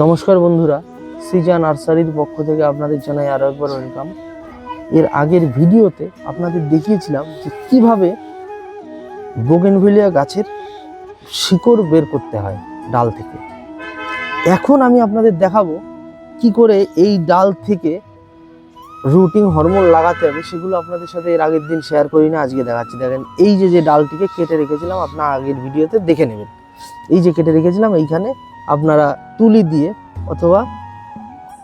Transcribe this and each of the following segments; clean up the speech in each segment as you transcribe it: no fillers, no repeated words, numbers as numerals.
নমস্কার বন্ধুরা, সৃজা নার্সারির পক্ষ থেকে আপনাদের জানাই আরও একবার ওয়েলকাম। এর আগের ভিডিওতে আপনাদের দেখিয়েছিলাম যে কীভাবে বোগেনভিলিয়া গাছের শিকড় বের করতে হয় ডাল থেকে। এখন আমি আপনাদের দেখাবো কি করে এই ডাল থেকে রুটিং হরমোন লাগাতে হবে। সেগুলো আপনাদের সাথে এর আগের দিন শেয়ার করি না, আজকে দেখাচ্ছি। দেখেন, এই যে ডালটিকে কেটে রেখেছিলাম, আপনার আগের ভিডিওতে দেখে নেবেন। এই যে কেটে রেখেছিলাম, এইখানে আপনারা তুলি দিয়ে অথবা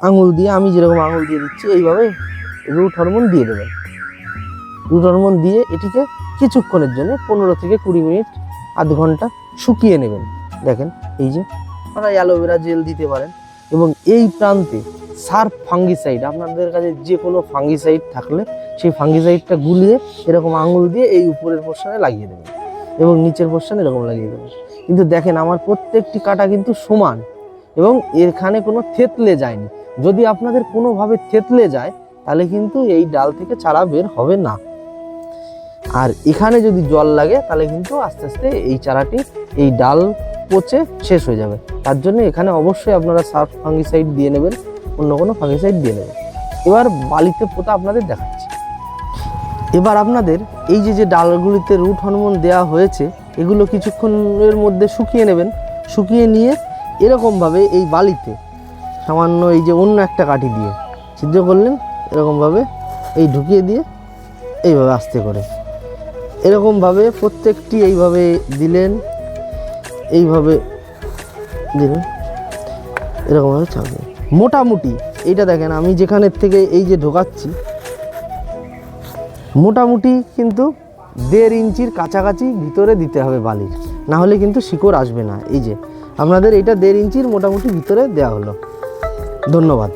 আঙুল দিয়ে, আমি যেরকম আঙুল দিয়ে দিচ্ছি, এইভাবে রুট হরমোন দিয়ে দেবেন। রুট হরমোন দিয়ে এটিকে কিছুক্ষণের জন্য 15 থেকে 20 মিনিট, আধ ঘন্টা শুকিয়ে নেবেন। দেখেন, এই যে আপনারা অ্যালোভেরা জেল দিতে পারেন। এবং এই প্রান্তে সার্ফ ফাঙ্গিসাইড, আপনাদের কাছে যে কোনো ফাঙ্গিসাইড থাকলে সেই ফাঙ্গিসাইডটা গুলিয়ে এরকম আঙুল দিয়ে এই উপরের পোর্শনে লাগিয়ে দেবেন এবং নিচের পোর্শনে এরকম লাগিয়ে দেবেন। কিন্তু দেখেন, আমার প্রত্যেকটি কাটা কিন্তু সমান এবং এখানে কোনো থেতলে যায়নি। যদি আপনাদের কোনোভাবে থেতলে যায় তাহলে কিন্তু এই ডাল থেকে চারা বের হবে না। আর এখানে যদি জল লাগে তাহলে কিন্তু আস্তে আস্তে এই চারাটি, এই ডাল পচে শেষ হয়ে যাবে। তার জন্য এখানে অবশ্যই আপনারা সার্ফ ফাঙ্গিসাইড দিয়ে নেবেন, অন্য কোনো ফাঙ্গিসাইড দিয়ে নেবেন। এবার বালিতে পোতা আপনাদের দেখাচ্ছি। এবার আপনাদের এই যে ডালগুলিতে রুট হরমোন দেওয়া হয়েছে, এগুলো কিছুক্ষণের মধ্যে শুকিয়ে নেবেন। শুকিয়ে নিয়ে এরকমভাবে এই বালিতে সামান্য এই যে অন্য একটা কাঠি দিয়ে ছিদ্র করলেন, এরকমভাবে এই ঢুকিয়ে দিয়ে এইভাবে আস্তে করে এরকমভাবে প্রত্যেকটি এইভাবে দিলেন, এইভাবে দিলেন, এরকমভাবে চাপবেন। মোটামুটি এইটা দেখেন, আমি যেখানের থেকে এই যে ঢোকাচ্ছি, মোটামুটি কিন্তু 1.5 ইঞ্চির কাছাকাছি ভিতরে দিতে হবে বালির, না হলে কিন্তু শিকড় আসবে না। এই যে আপনাদের এটা 1.5 ইঞ্চির মোটামুটি ভিতরে দেওয়া হলো। ধন্যবাদ।